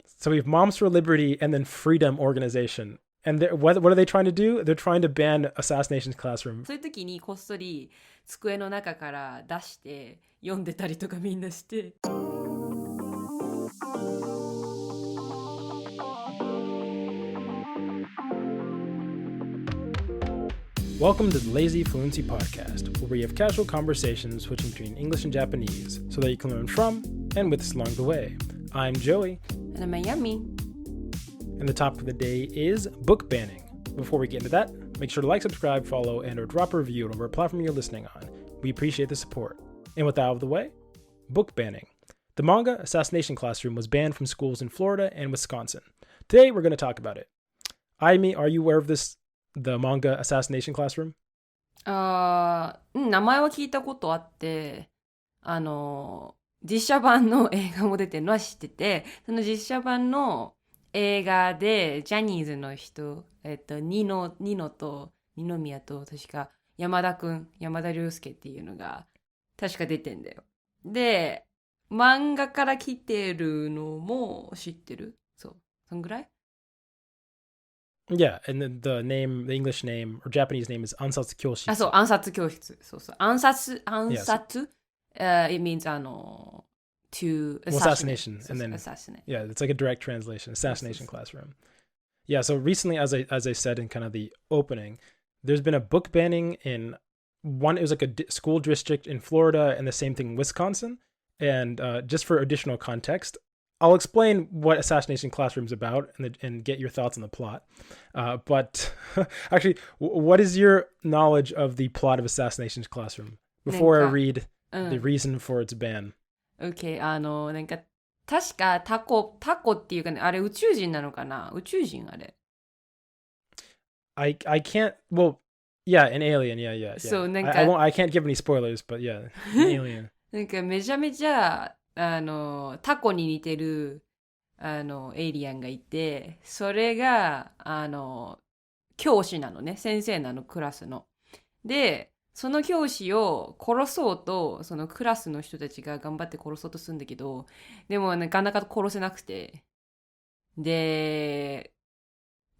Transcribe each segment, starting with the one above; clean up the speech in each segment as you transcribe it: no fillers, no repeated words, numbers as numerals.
So we have Moms for Liberty and then Freedom Organization. And what are they trying to do? They're trying to ban Assassination Classroom. そういう時にこっそり机の中から出して読んでたりとかみんなして。Welcome to the Lazy Fluency podcast, where we have casual conversations switching between English and Japanese so that you can learn from and with us along the way. I'm Joey. And I'm Miami. And the topic of the day is book banning. Before we get into that, make sure to like, subscribe, follow, and or drop a review on whatever platform you're listening on. We appreciate the support. And with that out of the way, book banning. The manga Assassination Classroom was banned from schools in Florida and Wisconsin. Today, we're going to talk about it. Aimi, are you aware of the manga Assassination Classroom? 名前は聞いたことあって、実写版の映画も出てるのは知ってて、その実写版の映画でジャニーズの人、ニノと二宮と確か山田涼介っていうのが確か出てんだよ。で、漫画から来てるのも知ってる？そう、そんぐらい？Yeah, and the English name or Japanese name is 暗殺教室。そう、暗殺教室。そう。暗殺、Yes. It means, to assassination. And then, assassinate. Yeah, it's like a direct translation, Assassination Classroom. Yeah, so recently, as I said in kind of the opening, there's been a book banning it was like a school district in Florida and the same thing in Wisconsin. And just for additional context, I'll explain what Assassination Classroom is about and get your thoughts on the plot. But actually, what is your knowledge of the plot of Assassination Classroom before I read the reason for its ban? Okay, なんか確かタコっていうかね、あれ宇宙人なのかな？宇宙人あれ。I can't. Well, yeah, an alien. Yeah. So, I can't give any spoilers, but yeah, an alien. なんかめちゃめちゃタコに似てるエイリアンがいて、それが教師なのね、先生なの、クラスの。で、その教師を殺そうとそのクラスの人たちが頑張って殺そうとするんだけど、でもなかなか殺せなくて、で、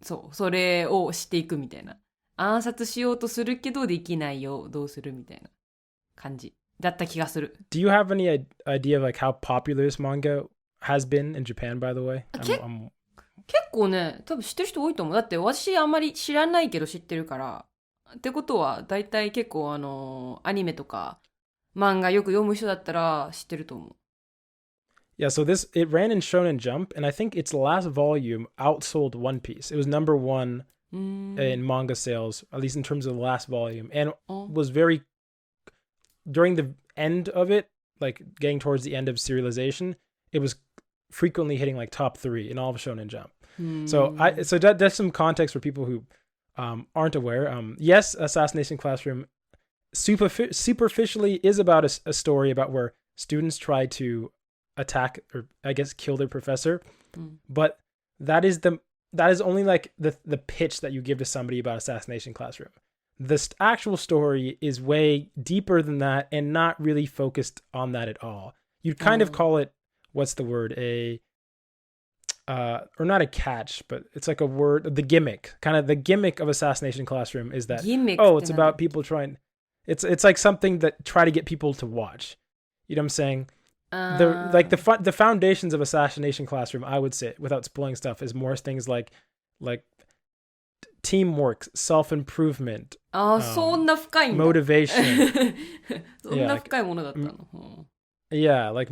それをしていくみたいな。暗殺しようとするけどできないよ、どうするみたいな感じだった気がする。Do you have any idea of like how popular this manga has been in Japan, by the way? 結構ね、多分知ってる人多いと思う。だって私あんまり知らないけど知ってるから。ってことはだいたい結構アニメとか漫画よく読む人だったら知ってると思う。Yeah, so it ran in Shonen Jump, and I think its last volume outsold One Piece. It was number one in manga sales, at least in terms of the last volume, and was during the end of it, like getting towards the end of serialization, it was frequently hitting like top 3 in all of Shonen Jump. So that's some context for people who aren't aware. Yes, Assassination Classroom superficially is about a story about where students try to attack or I guess kill their professor, but that is only like the pitch that you give to somebody about Assassination Classroom. The actual story is way deeper than that and not really focused on that at all. You'd kind of call it, what's the word? Or not a catch, but it's like a word, the gimmick. Kind of the gimmick of Assassination Classroom is that, it's about people trying, it's like something that try to get people to watch. You know what I'm saying? The foundations of Assassination Classroom, I would say, without spoiling stuff, is more things like teamwork, self-improvement, そんな深いんだ。 motivation. そんな深いものだったの。Yeah, like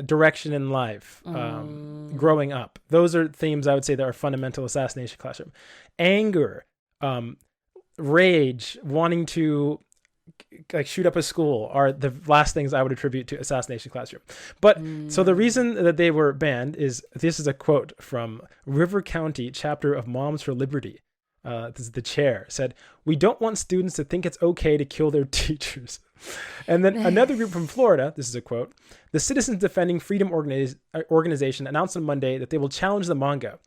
direction in life, growing up. Those are themes I would say that are fundamental Assassination Classroom. Anger, rage, wanting to like shoot up a school are the last things I would attribute to Assassination Classroom. But so the reason that they were banned is, this is a quote from River County chapter of Moms for Liberty. This is the chair, said, "We don't want students to think it's okay to kill their teachers." And then another group from Florida, this is a quote, "The Citizens Defending Freedom Organization announced on Monday that they will challenge the manga,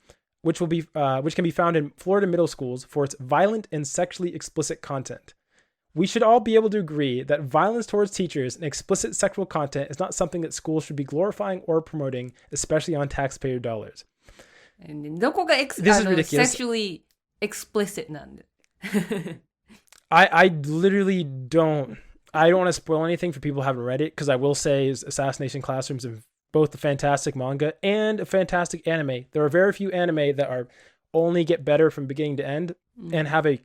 which can be found in Florida middle schools for its violent and sexually explicit content. we should all be able to agree that violence towards teachers and explicit sexual content is not something that schools should be glorifying or promoting, especially on taxpayer dollars. どこが This is ridiculous. sexually explicit なんでI literally I don't want to spoil anything for people who haven't read it, because I will say Assassination Classroom is both a fantastic manga and a fantastic anime. There are very few anime that are only get better from beginning to end and have a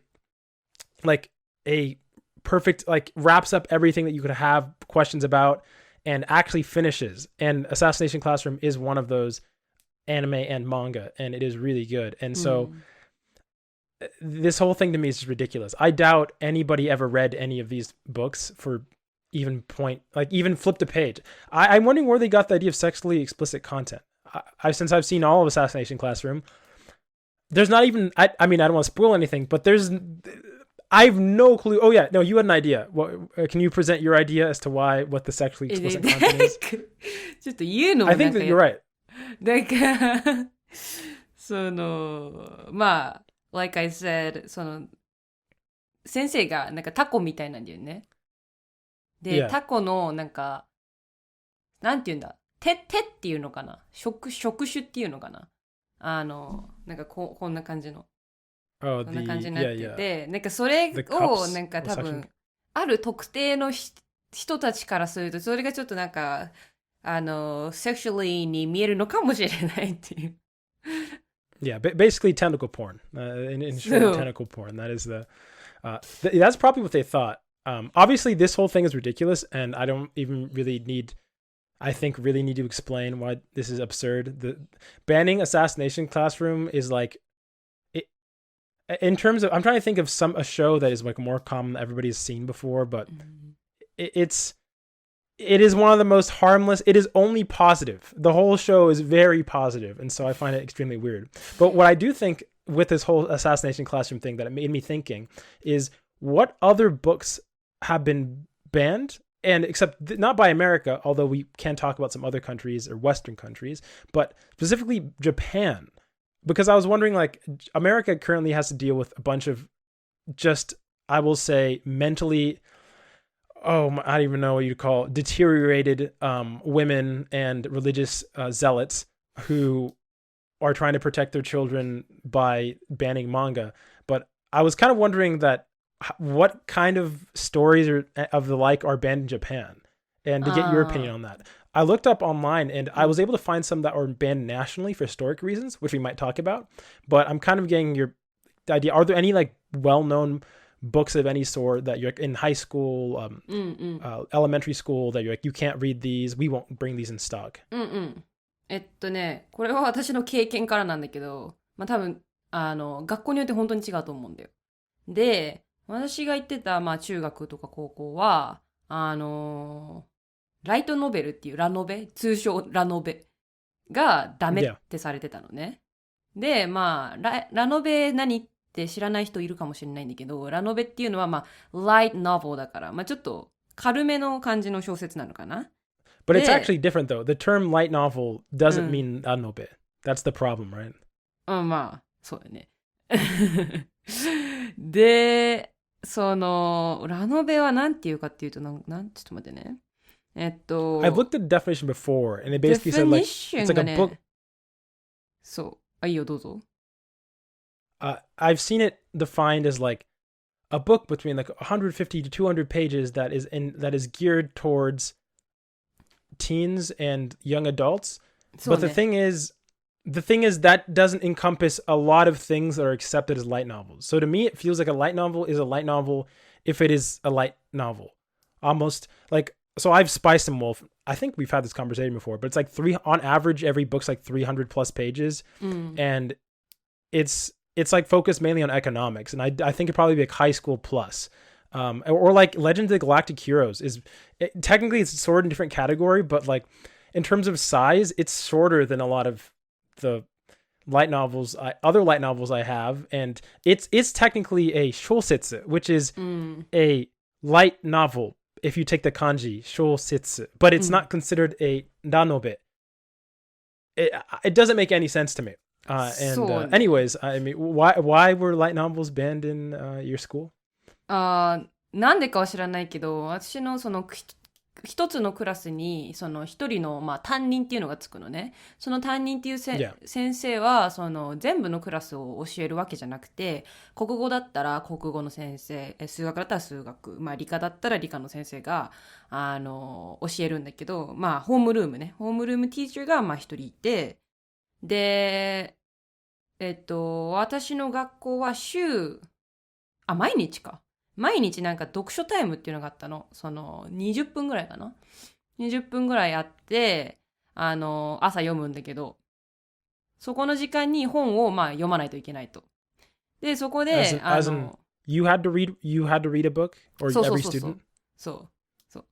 perfect, wraps up everything that you could have questions about and actually finishes. And Assassination Classroom is one of those anime and manga, and it is really good. And so this whole thing to me is just ridiculous. I doubt anybody ever read any of these books for even flipped a page. I'm wondering where they got the idea of sexually explicit content. Since I've seen all of Assassination Classroom, there's not even, I mean, I don't want to spoil anything, but I have no clue. Oh yeah, no, you had an idea. Can you present your idea as to what the sexually explicit content is? ちょっと言うのも I think that you're right. だからまあ like I said 先生がなんかタコみたいなんだよね。で、Yeah. タコのなんかなんていうんだ、手っていうのかな、触手っていうのかな、なんかこんな感じの、こんな感じになってて、なんかそれをなんか多分ある特定の人たちからするとそれがちょっとなんかsexually に見えるのかもしれないっていう。Yeah, basically tentacle porn. In short, tentacle porn. That is that's probably what they thought. Obviously, this whole thing is ridiculous, and I don't even really need to explain why this is absurd. The banning Assassination Classroom is in terms of, I'm trying to think of a show that is more common that everybody's seen before, but it is one of the most harmless. It is only positive. The whole show is very positive, and so I find it extremely weird. But what I do think with this whole Assassination Classroom thing that it made me thinking is, what other books have been banned, and except not by America, although we can talk about some other countries or Western countries, but specifically Japan, because I was wondering, America currently has to deal with a bunch of just, I will say, mentally, I don't even know what you'd call deteriorated women and religious zealots who are trying to protect their children by banning manga. But I was kind of wondering what kind of stories of the like are banned in Japan, and to get your opinion on that. I looked up online, and I was able to find some that are banned nationally for historic reasons, which we might talk about. But I'm kind of getting your idea. Are there any well-known books of any sort that you're in high school, elementary school, that you can't read these, we won't bring these in stock? これは私の経験からなんだけど、多分学校によって本当に違うと思うんだよ。で、私が行ってた中学とか高校はライトノベルっていうラノベ、通称ラノベがダメってされてたのね。で、ラノベ何って知らない人いるかもしれないんだけど、ラノベっていうのはlight novel だから、ちょっと軽めの感じの小説なのかな。But it's actually different though. The term light novel doesn't mean ranobe. That's the problem, right? そうだね。で、ラノベはなんていうかっていうと、ちょっと待ってね。I've looked at the definition before, and it basically said it's like a book. そう。いいよ、どうぞ。I've seen it defined as a book between 150 to 200 pages that is geared towards teens and young adults. But the thing is that doesn't encompass a lot of things that are accepted as light novels. So to me, it feels like a light novel is a light novel if it is a light novel. Almost so I've Spice and Wolf. I think we've had this conversation before, but it's on average, every book's 300 plus pages. And it's focused mainly on economics. And I think it'd probably be high school plus. Or Legend of the Galactic Heroes technically it's sort of in a different category, but in terms of size, it's shorter than a lot of the other light novels I have, and it's technically a shousetsu, which is a light novel if you take the kanji shousetsu, but it's not considered a ranobe. It doesn't make any sense to me. Anyways, I mean, why were light novels banned in your school? ななんでかは知らないけど、私のその一つのクラスにその一人の、担任っていうのがつくのね。その担任っていうYeah. 先生はその全部のクラスを教えるわけじゃなくて、国語だったら国語の先生、数学だったら数学、理科だったら理科の先生が教えるんだけど、ホームルームね、ホームルームティーチャーが一人いて、で、私の学校は毎日か。毎日なんか読書タイムっていうのがあったの。その20分ぐらいかな。20分ぐらいあって、朝読むんだけど、そこの時間に本を読まないといけないと。で、そこで、as in you had to read a book or そうそう every そうそう student? そう。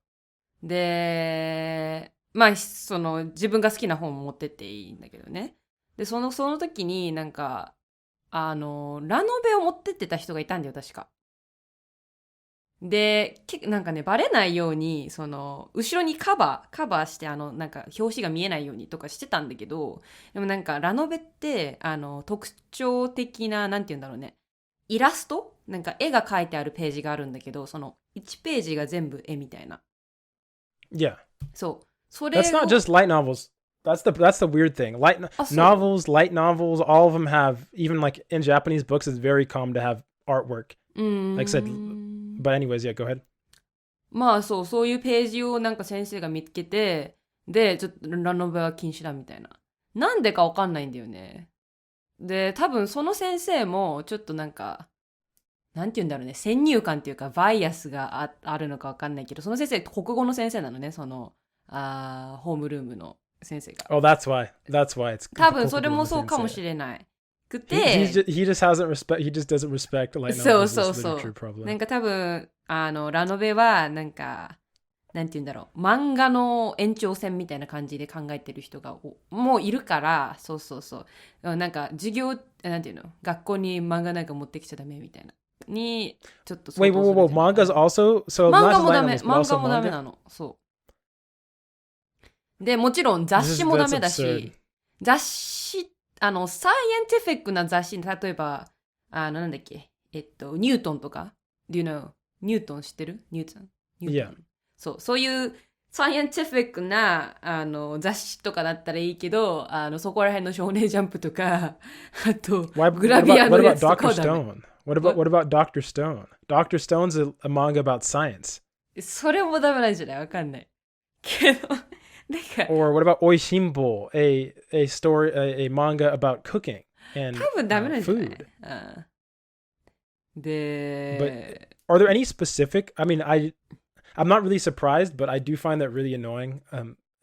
で、その自分が好きな本を持ってっていいんだけどね。で、その時になんか、ラノベを持ってってた人がいたんだよ、確か。で、なんかね、バレないように、その、後ろにカバーして、なんか、表紙が見えないようにとかしてたんだけど、でもなんか、ラノベって、特徴的な、なんて言うんだろうね。イラストなんか、絵が描いてあるページがあるんだけど、その、1ページが全部絵みたいな。Yeah. そう。それを That's not just light novels. That's the weird thing. Light そう。 novels, light novels, all of them have, even like in Japanese books, it's very common to have artwork. Like I said, but anyways, yeah, go ahead. そういうページをなんか先生が見つけて、で、ちょっとラノベは禁止だみたいな。なんでかわかんないんだよね。で、多分その先生もちょっとなんか、なんて言うんだろうね、先入観っていうかバイアスがあるのかわかんないけど、その先生国語の先生なのね、その、ホームルームの先生が。Oh, that's why it's 多分それもそうかもしれないくて、he just doesn't respect light そう novels そう as そう。literature probably. なんか多分、ラノベはなんか、なんて言うんだろう、漫画の延長線みたいな感じで考えてる人がもういるから、そうなんか授業、なんていうの、学校に漫画なんか持ってきちゃダメみたいなにちょっと Wait, manga's also so 漫 not 画 just も light ダメ、 novels, but 漫 also 画もダメ manga. なの。そうで、もちろん雑誌もダメだ That's absurd. し、雑誌、サイエンティフィックな雑誌、例えばなんだっけ、ニュートンとか Do you know ニュートン知ってる？ニュートン Yeah. そういうサイエンティフィックな雑誌とかだったらいいけど、そこら辺の少年ジャンプとか、あと グラビアの what や about つとか Dr. はダメ。 Stone? What about Dr. Stone? Dr. Stone's a manga about science. それもダメなんじゃない？わかんないけど、なんか Or what about Oishimbo, a manga about cooking 多 and 分ダメなんじゃない？ food? で、 Are there any specific? I mean, I'm not really surprised, but I do find that really annoying.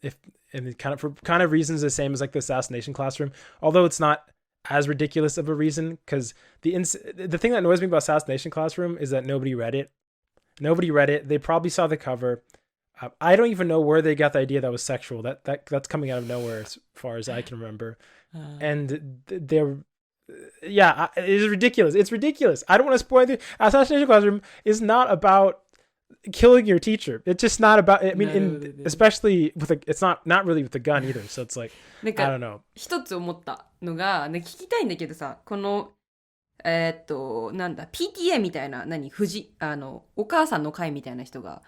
If and it for kind of reasons the same as like the Assassination Classroom, although it's not as ridiculous of a reason, because the thing that annoys me about Assassination Classroom is that nobody read it. Nobody read it. They probably saw the cover. I don't even know where they got the idea that was sexual. That's coming out of nowhere as far as I can remember. And they're it is ridiculous. It's ridiculous. I don't want to spoil the Assassination Classroom is not about killing your teacher. It's just not about. I mean, especially with it's not really with a gun either. So it's like なん I か don't know. 一つ思ったのが、ね、聞きたいんだけどさ、このなんだ PTA みたいなお母さんの会みたいな人が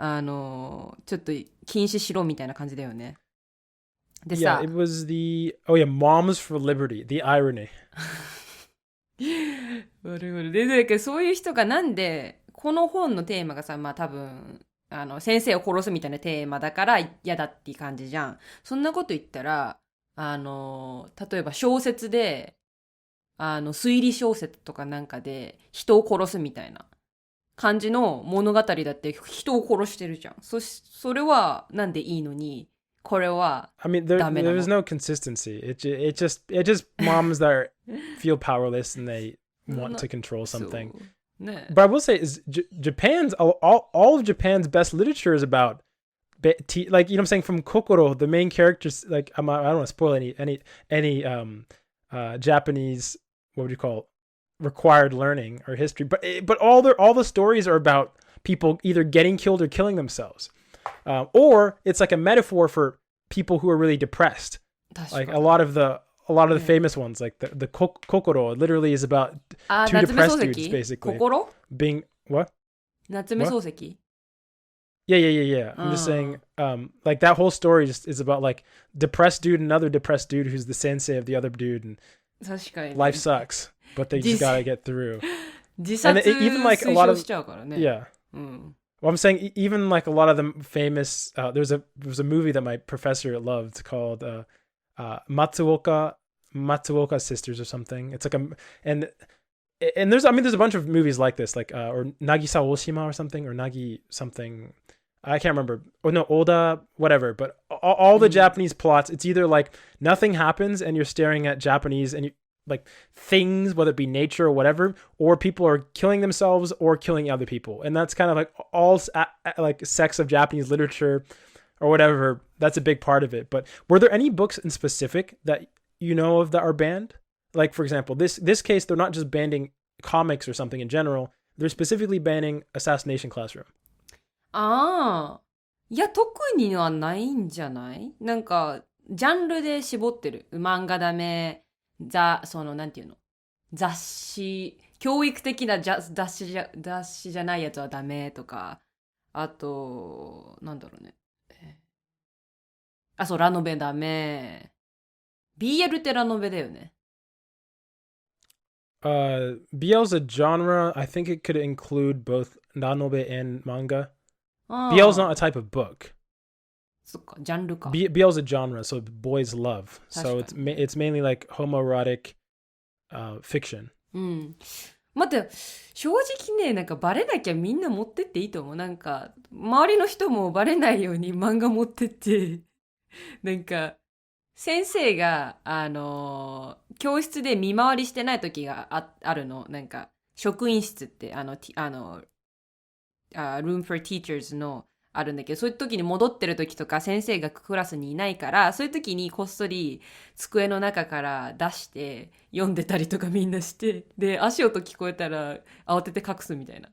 ちょっと禁止しろみたいな感じだよね。で Yeah, さ、 it was Moms for Liberty. The irony. でだけどそういう人がなんでこの本のテーマがさ、多分先生を殺すみたいなテーマだから嫌だっていう感じじゃん。そんなこと言ったら例えば小説で推理小説とかなんかで人を殺すみたいな感じの物語だって人を殺してるじゃん。それはなんでいいのにこれは I mean, ダメなの。 there's no consistency. It just moms that feel powerless and they want to control そう something. ね。 But I will say is Japan's all of Japan's best literature is about like you know what I'm saying, from Kokoro, the main characters, like I don't want to spoil any Japanese, what would you call it, required learning or history, but all the stories are about people either getting killed or killing themselves, or it's like a metaphor for people who are really depressed. 確か Like に a lot of the Yeah. famous ones, like the Kokoro, literally is about two 夏目漱 depressed dudes 石 basically 心 being what? 夏目漱石 Yeah. I'm just saying, like that whole story just is about like depressed dude, another depressed dude who's the sensei of the other dude, and 確かに life sucks, but they just gotta get through. 自殺 And even like a 推 lot 奨 of しちゃうからね yeah. うん Well, I'm saying even like a lot of the famous, there was a movie that my professor loved called Matsuoka Sisters or something. It's like and there's a bunch of movies like this, like or Nagisa Oshima or something, or Nagi something. I can't remember. Oh no, Oda, whatever. But all the Japanese plots, it's either like nothing happens and you're staring at Japanese and you like things, whether it be nature or whatever, or people are killing themselves or killing other people, and that's kind of like all like sects of Japanese literature or whatever. That's a big part of it. But were there any books in specific that you know of that are banned? Like for example, this case, they're not just banning comics or something in general. They're specifically banning Assassination Classroom. ああいや特にはないんじゃないなんかジャンルで絞ってる漫画ダメそのなんていうの雑誌教育的な雑誌じゃないやつはダメとかあとなんだろうねそうラノベダメ BL ってラノベだよねBL is a genre. I think it could include both ranobe and manga. BL is not a type of book. そっかジャンルか BL is a genre, so boys love. So it's mainly like homoerotic fiction. うん待って正直ねなんかバレなきゃみんな持ってっていいと思うなんか周りの人もバレないように漫画持ってってなんか先生が教室で見回りしてない時があるのなんか職員室ってroom for teachers のあるんだけどそういう時に戻ってる時とか先生がクラスにいないからそういう時にこっそり机の中から出して読んでたりとかみんなしてで足音聞こえたら慌てて隠すみたいな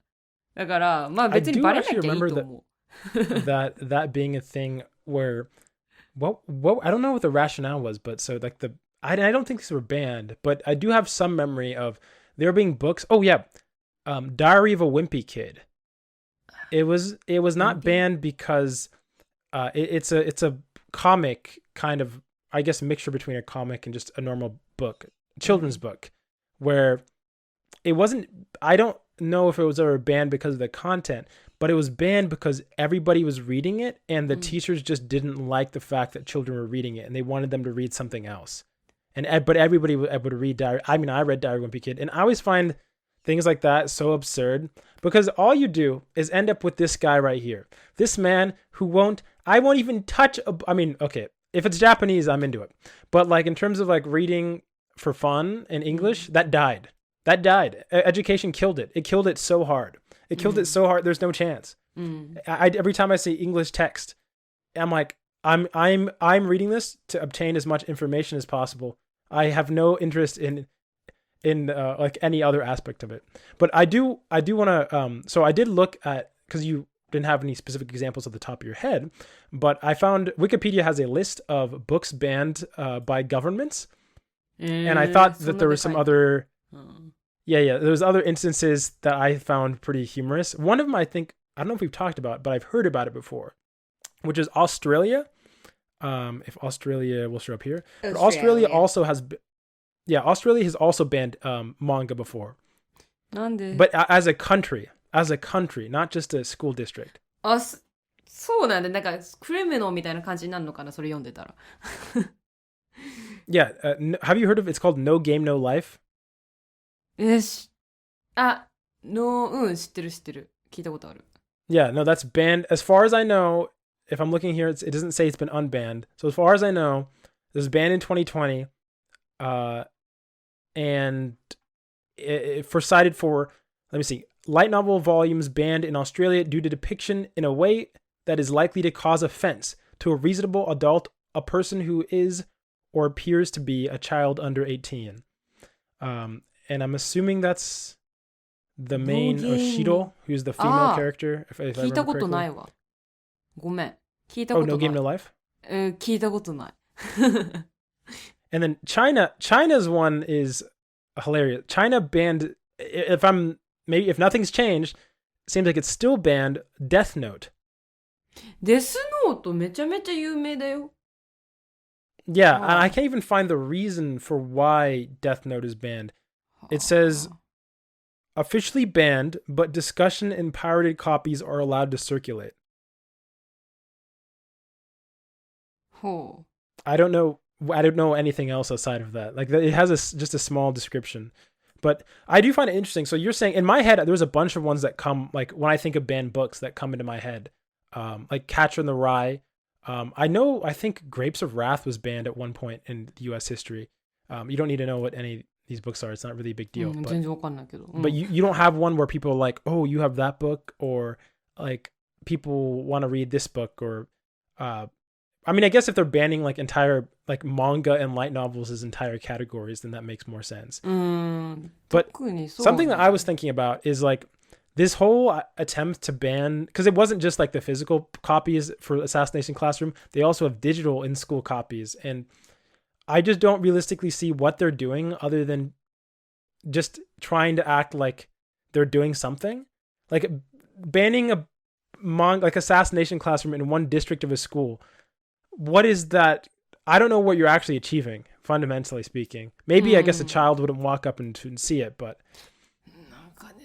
だからまあ別にバレなきゃいいと思う that being a thing where what I don't know what the rationale was, but so like I don't think these were banned, but I do have some memory of there being books. Oh yeah, Diary of a Wimpy Kid. It was not banned because it's a comic kind of, I guess, mixture between a comic and just a normal book, children's book, where it wasn't. I don't know if it was ever banned because of the content, but it was banned because everybody was reading it and the teachers just didn't like the fact that children were reading it and they wanted them to read something else. But everybody would read Diary. I mean, I read Diary of a Wimpy Kid, and I always find things like that so absurd because all you do is end up with this guy right here. This man who I won't even touch. I mean, okay, if it's Japanese, I'm into it. But like in terms of like reading for fun in English, that died. Education killed it. It killed it so hard. It killed it so hard. There's no chance. Every time I see English text, I'm like, I'm reading this to obtain as much information as possible. I have no interest in like any other aspect of it. But I do want to. So I did look at because you didn't have any specific examples at the top of your head, but I found Wikipedia has a list of books banned by governments, and I thought that there were some other. Yeah. There's other instances that I found pretty humorous. One of them, I don't know if we've talked about, but I've heard about it before, which is Australia. If Australia will show up here, but Australia also has, Australia has also banned manga before. なんで But as a country, not just a school district. そうなんでなんかクリミナルみたいな感じになるのかなそれ読んでたら。Yeah, have you heard of it's called No Game No Life? 知ってる。聞いたことある。Yeah, no, that's banned. As far as I know, if I'm looking here, it doesn't say it's been unbanned. So as far as I know, this was banned in 2020, and cited for, let me see, light novel volumes banned in Australia due to depiction in a way that is likely to cause offense to a reasonable adult, a person who is or appears to be a child under 18. And I'm assuming that's the main Shido, who's the female character. If I 聞いたことないわ。ごめん。聞いたことない。Oh, No Game No Life? 聞いたことない。And then China's one is hilarious. China banned, if nothing's changed, seems like it's still banned, Death Note. デスノートめちゃめちゃ有名だよ。Yeah, and I can't even find the reason for why Death Note is banned. It says officially banned, but discussion and pirated copies are allowed to circulate. ほう。I don't know anything else outside of that. Like it has just a small description. But I do find it interesting. So you're saying in my head there's a bunch of ones that come, like when I think of banned books that come into my head. Like Catcher in the Rye. I think Grapes of Wrath was banned at one point in US history. You don't need to know what any of these books are. It's not really a big deal. 全然わかんないけど。But you don't have one where people are like, oh, you have that book, or like people want to read this book, or I mean, I guess if they're banning like entire like manga and light novels as entire categories, then that makes more sense. But something that I was thinking about is like this whole attempt to ban, because it wasn't just like the physical copies for Assassination Classroom, they also have digital in-school copies, and I just don't realistically see what they're doing other than just trying to act like they're doing something. Like banning a manga, like Assassination Classroom in one district of a school. What is that? I don't know what you're actually achieving, fundamentally speaking. Maybe I guess a child wouldn't walk up and see it, but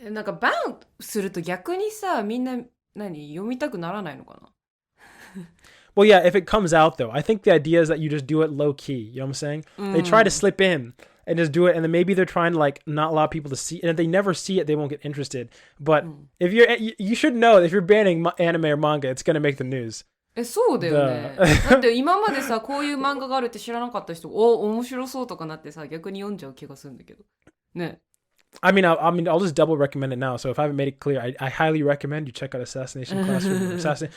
なんかバンすると逆にさ、みんな読みたくならないのかな? Well, yeah, if it comes out though, I think the idea is that you just do it low key. You know what I'm saying? They try to slip in and just do it, and then maybe they're trying to like not allow people to see, and if they never see it, they won't get interested. But if you should know that if you're banning anime or manga, it's going to make the news. そうだよね。だって今までさ、こういう漫画があるって知らなかった人、面白そうとかなってさ、逆に読んじゃう気がするんだけど。ね。I mean, I'll just double recommend it now. So if I haven't made it clear, I highly recommend you check out Assassination Classroom.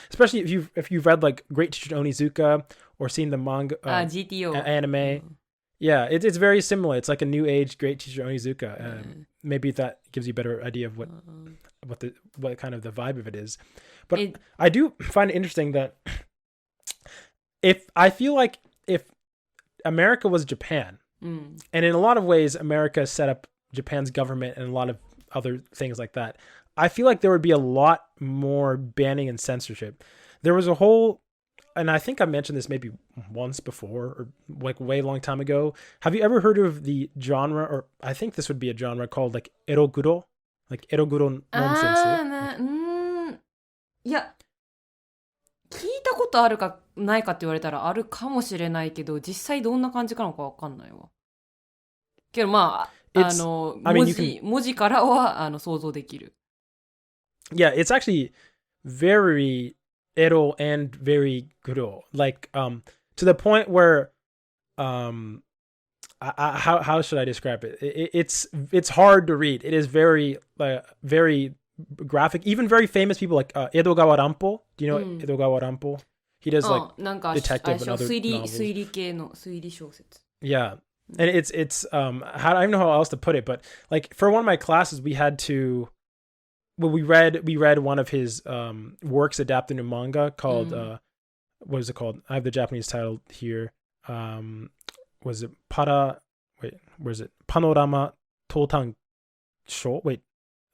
Especially if you've read like Great Teacher Onizuka or seen the manga GTO anime. Yeah, it's very similar. It's like a new age Great Teacher Onizuka. Maybe that gives you a better idea of what kind of the vibe of it is. But I do find it interesting that I feel like if America was Japan, and in a lot of ways America set up Japan's government and a lot of other things like that, I feel like there would be a lot more banning and censorship. There was a whole, and I think I mentioned this maybe once before or like way long time ago. Have you ever heard of the genre, or I think this would be a genre called like eroguro? Like eroguro nonsense? いや、聞いたことあるかないかって言われたらあるかもしれないけど、実際どんな感じかのかわかんないわ。けどまあ、文字からは想像できる。Yeah, it's actually very ero and very guro. Like to the point where how should I describe it? It's hard to read. It is very very graphic. Even very famous people like Edogawa Rampo. Do you know Edogawa Rampo? He does like detective and other novels. 推理系の推理小説。Yeah. And it's I don't even know how else to put it, but like for one of my classes we read one of his works adapted into manga called what is it called? I have the Japanese title here. Was it Panorama Totang Sho? Wait,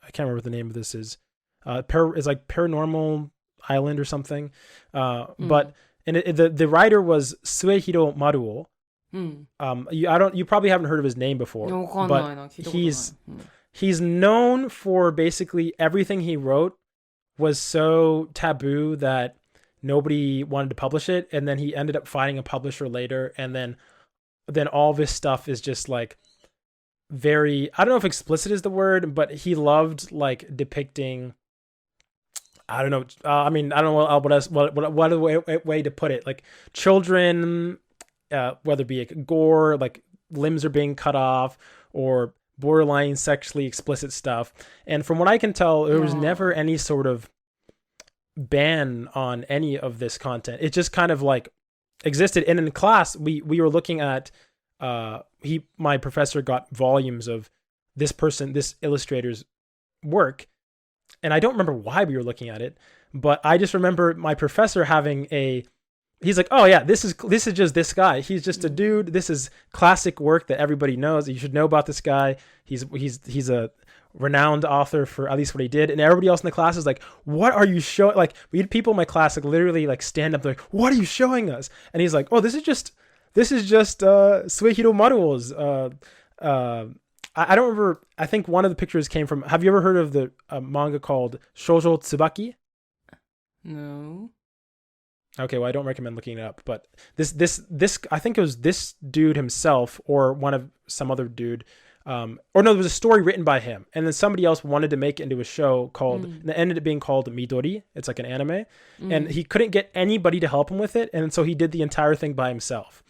I can't remember what the name of this is. It's like Paranormal Island or something. But and the writer was Suehiro Maruo. You probably haven't heard of his name before, but he's known for basically everything he wrote was so taboo that nobody wanted to publish it, and then he ended up finding a publisher later, and then all this stuff is just like very, I don't know if explicit is the word, but he loved like depicting, I don't know, I mean, I don't know what other way to put it, like children, whether it be like gore, like limbs are being cut off, or borderline sexually explicit stuff. And from what I can tell, there was never any sort of ban on any of this content. It just kind of like existed. And in class, we were looking at, my professor got volumes of this illustrator's work. And I don't remember why we were looking at it, but I just remember my professor having he's like, oh yeah, this is just this guy. He's just a dude. This is classic work that everybody knows. You should know about this guy. He's a renowned author for at least what he did, and everybody else in the class is like, what are you showing? Like, we had people in my class like literally like stand up like, what are you showing us? And he's like, oh, this is just Suehiro Maruo's I don't remember. I think one of the pictures came from, have you ever heard of the manga called Shoujo Tsubaki? No. Okay, well, I don't recommend looking it up, but this I think it was this dude himself or one of some other dude, or no, there was a story written by him, and then somebody else wanted to make it into a show called, and it ended up being called Midori. It's like an anime, and he couldn't get anybody to help him with it, and so he did the entire thing by himself.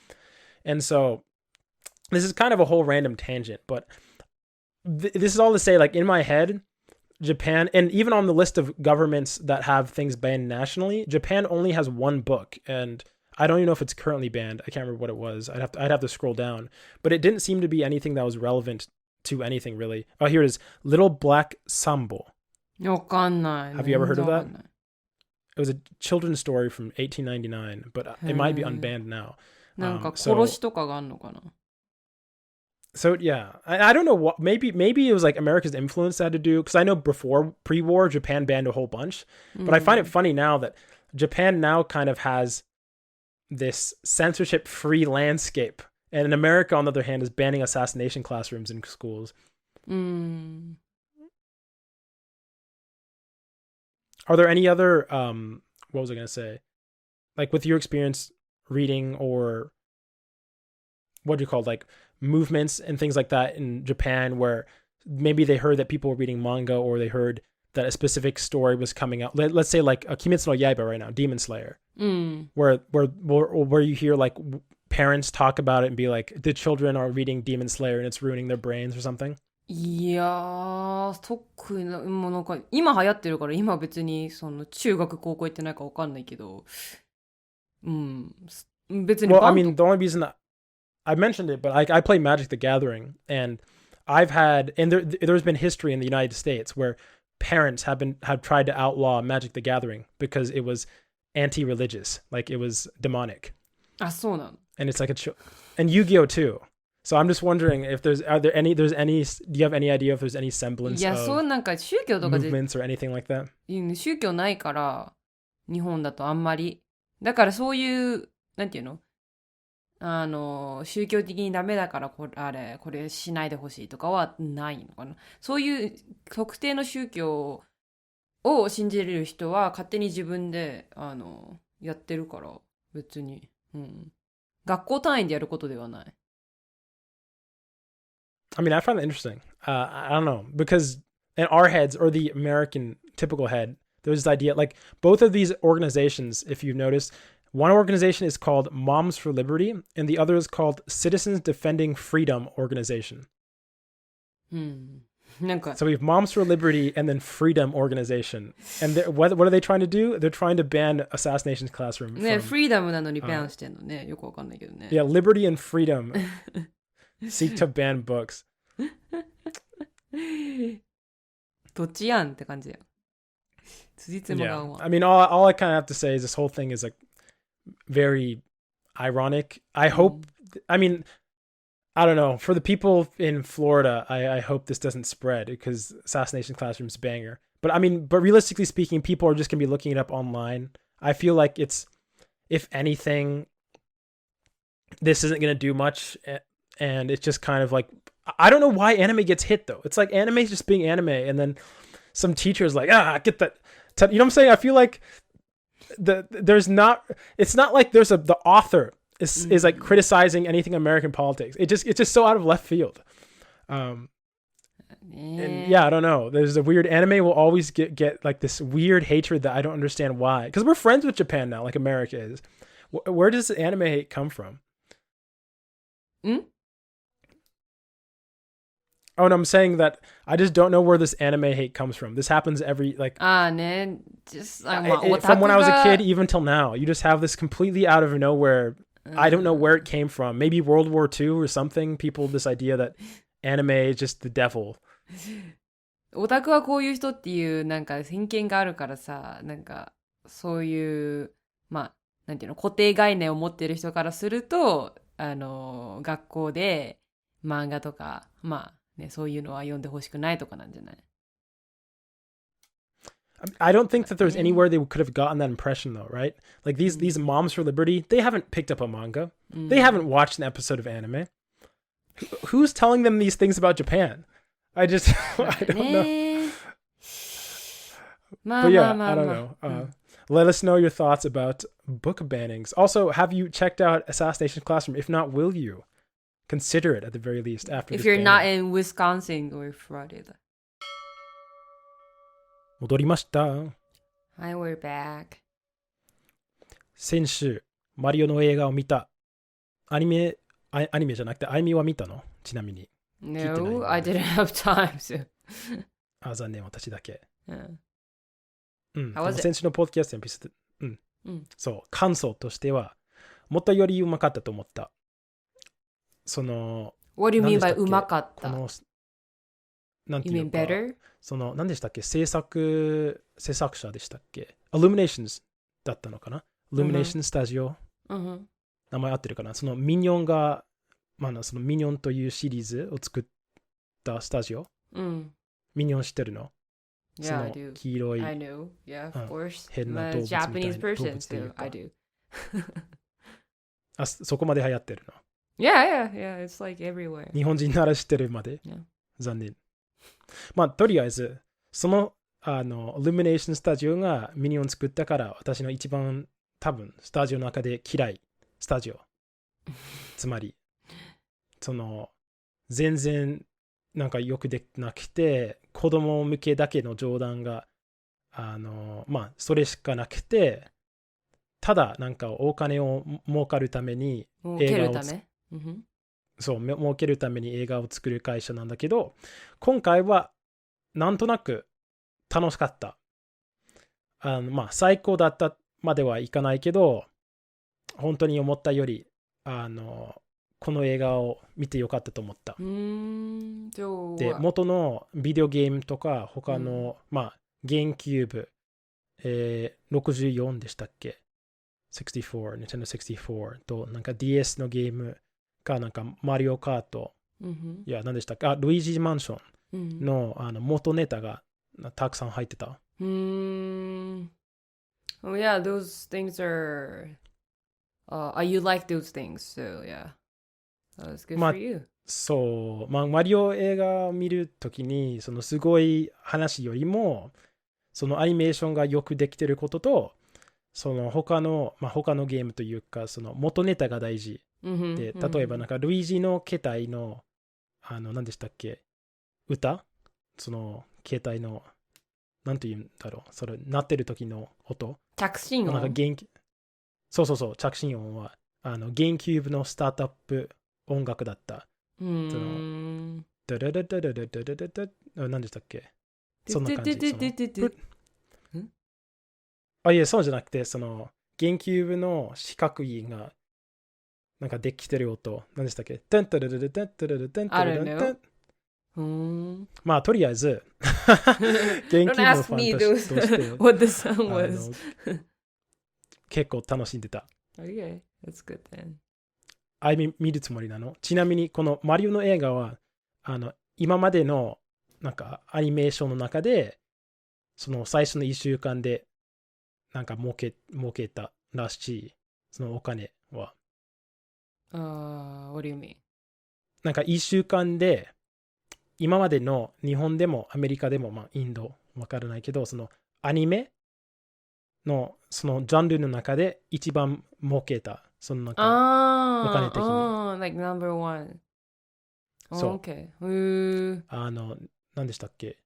And so this is kind of a whole random tangent, but this is all to say, like, in my head, Japan, and even on the list of governments that have things banned nationally, Japan only has one book, and I don't even know if it's currently banned. I can't remember what it was. I'd have to scroll down, but it didn't seem to be anything that was relevant to anything really. Oh, here it is. Little Black Sambo. わかんない。 Have you ever heard of that? 全然わかんない。 It was a children's story from 1899, but it might be unbanned now. なんか殺しとかがあんのかな。 So yeah, I don't know what, maybe it was like America's influence that had to do, because I know before pre-war Japan banned a whole bunch, but I find it funny now that Japan now kind of has this censorship-free landscape, and in America, on the other hand, is banning assassination classrooms in schools. Are there any other what was I gonna say, like with your experience reading, or what do you call it, like movements and things like that in Japan, where maybe they heard that people were reading manga, or they heard that a specific story was coming out. Let's say like a Kimetsu no Yaiba right now, Demon Slayer, where you hear like parents talk about it and be like, the children are reading Demon Slayer and it's ruining their brains or something. いやー、特にもうなんか今流行ってるから、今別にその中学高校行ってないか分かんないけど、別に Well, I mean, the only reason that I mentioned it, but I play Magic the Gathering, and there's been history in the United States where parents have tried to outlaw Magic the Gathering because it was anti-religious, like it was demonic. あ、そうなの。 And it's like and Yu-Gi-Oh too. So I'm just wondering if do you have any idea if there's any semblance いや、そう of なんか宗教とかで movements or anything like that? 宗教ないから、日本だとあんまり。だからそういう、なんていうの、宗教的にダメだからこれしないでほしいとかはないのかな。そういう特定の宗教を信じれる人は勝手に自分でやってるから別に、学校単位でやることではない。I mean, I find that interesting. I don't know, because in our heads, or the American typical head, there's this idea, like both of these organizations, if you notice, one organization is called Moms for Liberty, and the other is called Citizens Defending Freedom Organization. なんか So we have Moms for Liberty and then Freedom Organization. And what are they trying to do? They're trying to ban Assassination Classroom. ね、フリーダムなのにバンしてんのね、よくわかんないけどね。Yeah, Liberty and Freedom seek to ban books. どっちやんって感じや。辻褄が合うわ。I mean, all I kind of have to say is this whole thing is like very ironic. I hope, I mean, I don't know. For the people in Florida, I hope this doesn't spread, because Assassination Classroom's a banger. But I mean, but realistically speaking, people are just going to be looking it up online. I feel like it's, if anything, this isn't going to do much. And it's just kind of like, I don't know why anime gets hit though. It's like anime just being anime. And then some teacher's like, get that. You know what I'm saying? I feel like it's not like there's the author is like criticizing anything American politics. It's just so out of left field. And yeah, I don't know. There's a weird, anime will always get like this weird hatred that I don't understand why. Because we're friends with Japan now, like America is. Where does anime hate come from? Oh, no, I'm saying that I just don't know where this anime hate comes from. This happens every, like...ね, just, from when I was a kid, even till now. You just have this completely out of nowhere... I don't know where it came from. Maybe World War II or something. People, this idea that anime is just the devil. オタクはこういう人っていうなんか偏見があるからさ、なんかそういうなんていうの、固定概念を持ってる人からすると、学校で漫画とかね、そういうのは読んでほしくないとかなんじゃない？ I don't think that there's anywhere they could have gotten that impression though, right? Like these moms for liberty, they haven't picked up a manga. They haven't watched an episode of anime. Who's telling them these things about Japan? I don't know. But yeah, I don't know. Let us know your thoughts about book bannings. Also, have you checked out Assassination Classroom? If not, will you consider it at the very least after If this you're banning? not in Wisconsin or Florida. 戻りました。Hi, we're back. 先週、マリオの映画を見た。アニメじゃなくて、アイミは見たの？ちなみに。No, I didn't have time to. 残念、私だけ。How was it? 先週のポッドキャストのエピソード、そう、感想としては、もっとよりうまかったと思った。What do you mean by うまかった？なんていう You mean か、better? 何でしたっけ？制作者でしたっけ？ Illuminations だったのかな？ Illumination Studio、名前合ってるかな？そのミニオンが、そのミニオンというシリーズを作ったスタジオ、ミニオン知ってるの？ Yeah, I do. 黄色い I know. Yeah, of course. 変な動物みたい Japanese な動 person, 物という so か I do. そこまで流行ってるの？ Yeah. It's like everywhere. 日本人なら知ってるまで、残念。とりあえず、その、Illumination Studio がミニオン作ったから、私の一番多分、スタジオの中で嫌い、スタジオ。つまり、全然、なんかよくできなくて、子供向けだけの冗談が、それしかなくて、ただ、なんかお金を儲かるために映画を儲けるために映画を作る会社なんだけど、今回はなんとなく楽しかった。最高だったまではいかないけど、本当に思ったより、この映画を見てよかったと思った。で、元のビデオゲームとか、他の、ゲームキューブ、64でしたっけ？ 64、Nintendo 64と、なんか DS のゲームか、なんかマリオカート、いや、何でしたっけ？ルイージマンションの、元ネタがたくさん入ってた。Oh yeah, those things are... you like those things, so yeah.That's good for you. そう、マリオ映画を見るときに、そのすごい話よりも、そのアニメーションがよくできてることと、その他のゲームというか、その元ネタが大事。で、例えばなんかルイージの携帯の、何でしたっけ？歌？その携帯の、なんて言うんだろう、それ、鳴ってる時の音。着信音。なんかそう、着信音は、ゲームキューブのスタートアップ音楽だった。何でしたっけ？そんな感じ。いや、そうじゃなくて、その、ゲームキューブの四角いが、なんかできてる音。何でしたっけ？とりあえず、ゲームキューブのファンとして、what the song was. 結構楽しんでた。Okay, that's good then. 見るつもりなの？ちなみにこのマリオの映画は今までのなんかアニメーションの中でその最初の1週間でなんか儲けたらしい。そのお金は。What do you mean? なんか1週間で今までの日本でもアメリカでもインドわからないけどそのアニメのそのジャンルの中で一番儲けた。そのなんかお金的に。like number one. そう。Okay. 何でしたっけ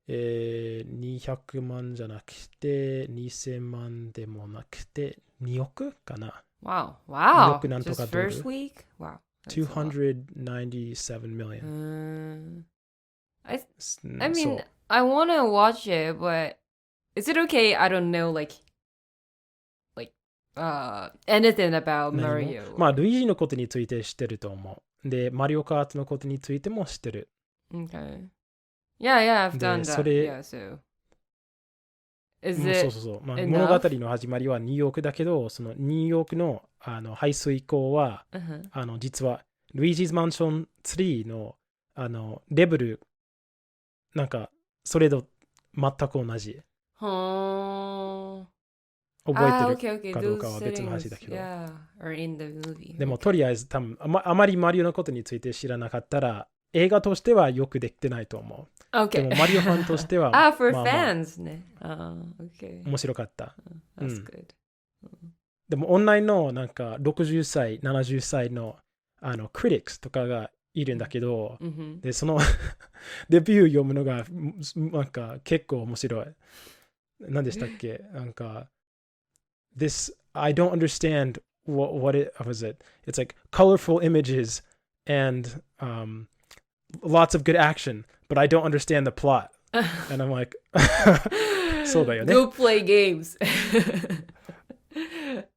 ？200万じゃなくて、2000万でもなくて、2億かな。Wow. 2億なんとか Just ドル。 first week? Wow. 297 million. I mean, I want to watch it, but is it okay? I don't know, anything about Mario. ルイージのことについて知ってると思う。で、マリオカートのことについても知ってる。Okay. Yeah, I've done that. それ、yeah, so. Is it そう。物語の始まりはニューヨークだけど、そのニューヨークの排水溝は、実はルイージーズマンション3のレベル、なんか、それと全く同じ。は覚えて okay, るかどうかは別の話だけど。yeah, or in the movie. でも、とりあえず多分あまりマリオのことについて知らなかったら、映画としてはよくできてないと思う。Okay. でも、マリオファンとしては、for まあまあ fans ね。okay. 面白かった。That's good. でも、オンラインのなんか60歳、70歳のクリティクスとかがいるんだけど、で、そのレビュー読むのがなんか結構面白い。何でしたっけなんか、I don't understand what it was it. It's like colorful images and lots of good action, but I don't understand the plot. And I'm like, そうだよね。Go play games.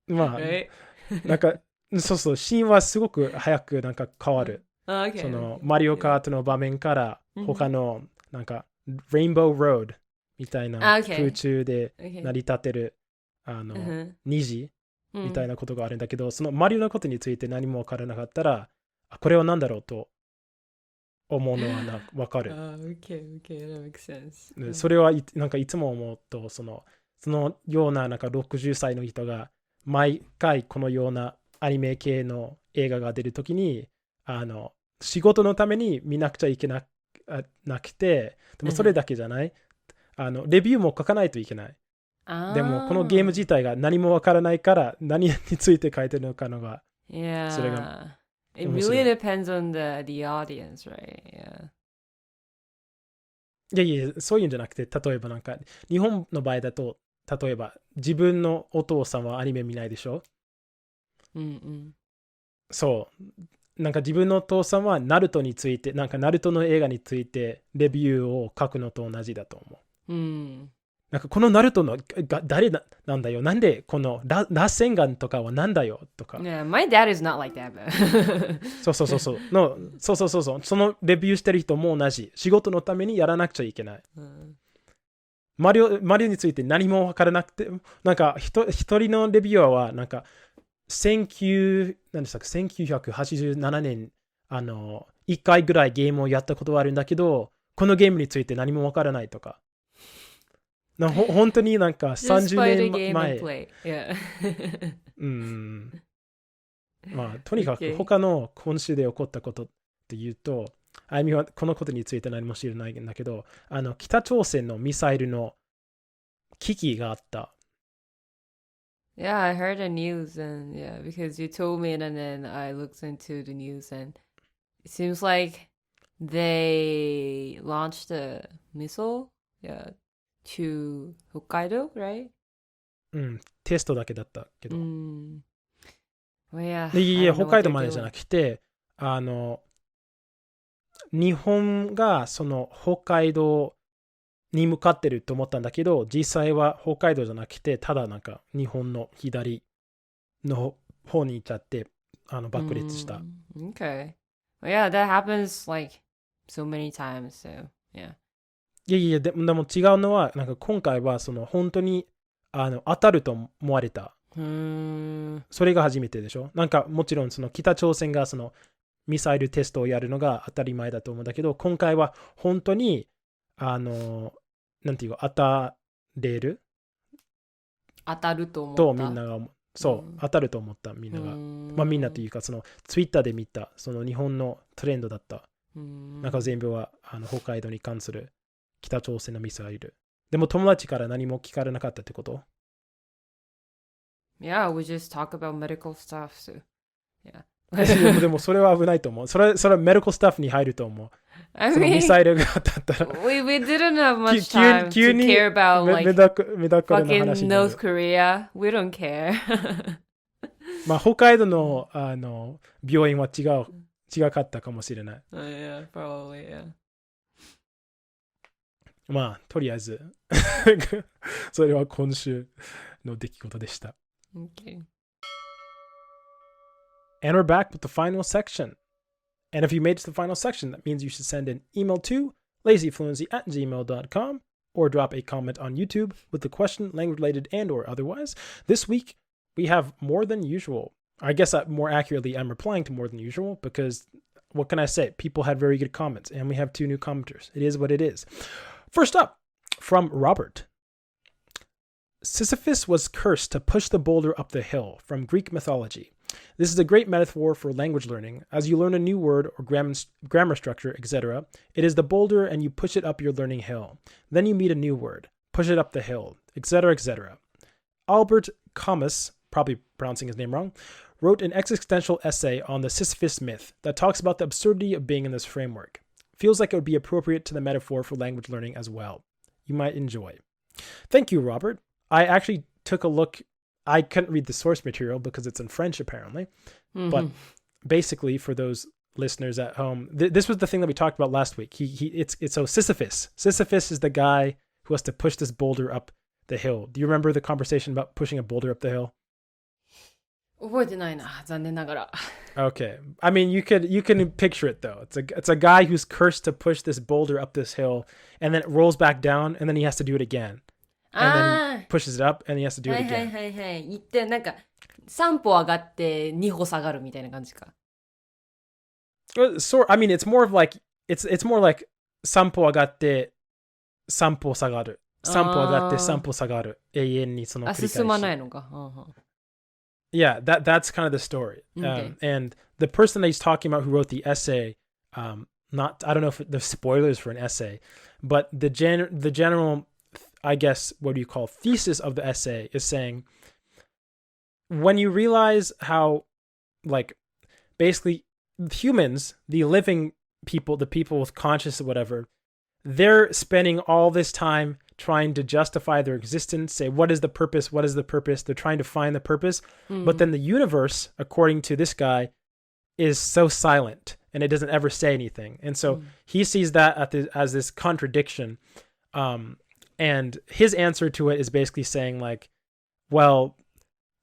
まあ、right? なんか、そうそう、シーンはすごく早くなんか変わる。Okay. その、マリオカートの場面から他の、なんか、レインボーロードみたいな空中で成り立てる、虹みたいなことがあるんだけど、そのマリオのことについて何も分からなかったら、これは何だろうと思うのは分かる。Okay, that makes sense. それはなんかいつも思うと、そのようななんか60歳の人が毎回このようなアニメ系の映画が出るときに、仕事のために見なくちゃいけなくて、でもそれだけじゃない。レビューも書かないといけない。でもこのゲーム自体が何もわからないから何について書いてるのかのが、それが It really depends on the audience, right? Yeah. いや、そういうんじゃなくて、例えばなんか、日本の場合だと、例えば自分のお父さんはアニメ見ないでしょ？そう。なんか自分のお父さんはナルトについて、なんかナルトの映画についてレビューを書くのと同じだと思う。なんかこのナルトのが誰なんだよ。なんでこの螺旋岩とかはなんだよとか。Yeah, my dad is not like that. そう。そう。そのレビューしてる人も同じ。仕事のためにやらなくちゃいけない。マリオについて何も分からなくて、なんか一人のレビュアーはなんか1987年1回ぐらいゲームをやったことはあるんだけど、このゲームについて何も分からないとか。本当になんか30年前。まあ、とにかく他の今週で起こったことっていうと、あゆみはこのことについて何も知らないんだけど、北朝鮮のミサイルの危機があった。Yeah, I heard the news and yeah, because you told me and then I looked into the news and it seems like they launched a missile, yeah, to Hokkaido, right? テストだけだったけど。Well, yeah, いや、北海道までじゃなくて、日本がその北海道に向かってると思ったんだけど、実際は北海道じゃなくて、ただなんか日本の左の方に行っちゃって、爆裂した。Okay. Well, yeah, that happens like so many times, so yeah. いや、でも違うのは、なんか今回はその本当に当たると思われた。それが初めてでしょ。なんかもちろんその北朝鮮がそのミサイルテストをやるのが当たり前だと思うんだけど、今回は本当になんていうか当たれる当たると思ったとみんなが当たると思ったみんなが、まあみんなというかそのツイッターで見たその日本のトレンドだった。なんか全部は北海道に関する北朝鮮のミサイル。でも友達から何も聞かれなかったってこと？ Yeah, we just talk about medical stuff, so yeah. でもそれは危ないと思う。それはメディカルスタッフに入ると思う。そのミサイルが当たったら。We didn't have much time to care about like fucking North Korea. We don't care. まあ北海道の病院は違かったかもしれない。Yeah, probably, yeah. まあとりあえずそれは今週の出来事でした。Okay. And we're back with the final section. And if you made it to the final section, that means you should send an email to lazyfluency@gmail.com or drop a comment on YouTube with the question, language related and or otherwise. This week, we have more than usual. I guess more accurately, I'm replying to more than usual because what can I say? People had very good comments, and we have 2 new commenters. It is what it is. First up, from Robert. Sisyphus was cursed to push the boulder up the hill, from Greek mythology. This is a great metaphor for language learning. As you learn a new word or grammar structure, etc., it is the boulder and you push it up your learning hill. Then you meet a new word, push it up the hill, etc., etc. Albert Camus, probably pronouncing his name wrong, wrote an existential essay on the Sisyphus myth that talks about the absurdity of being in this framework. Feels like it would be appropriate to the metaphor for language learning as well. You might enjoy. Thank you, Robert. I actually took a look. I couldn't read the source material because it's in French, apparently. But basically, for those listeners at home, this was the thing that we talked about last week. It's so Sisyphus. Sisyphus is the guy who has to push this boulder up the hill. Do you remember the conversation about pushing a boulder up the hill? 覚えてないな、残念ながら。 Okay. I mean, you can picture it though. It's a guy who's cursed to push this boulder up this hill, and then it rolls back down, and then he has to do it again. And then he pushes it up, and he has to do it はいはい again. はいはい。言ってなんか3歩上がって2歩下がるみたいな感じか。I mean, it's more like 3歩上がって3歩下がる。3歩上がって3歩下がる。永遠にその繰り返し。進まないのか。Yeah, that's kind of the story. Okay. And the person that he's talking about who wrote the essay, I don't know if the spoilers for an essay, but the general, I guess, what do you call thesis of the essay is saying, when you realize how, like, basically humans, the living people, the people with conscious or whatever, they're spending all this time trying to justify their existence, say, what is the purpose? What is the purpose? They're trying to find the purpose. But then the universe, according to this guy, is so silent and it doesn't ever say anything. And so he sees that as this contradiction. And his answer to it is basically saying, like, well,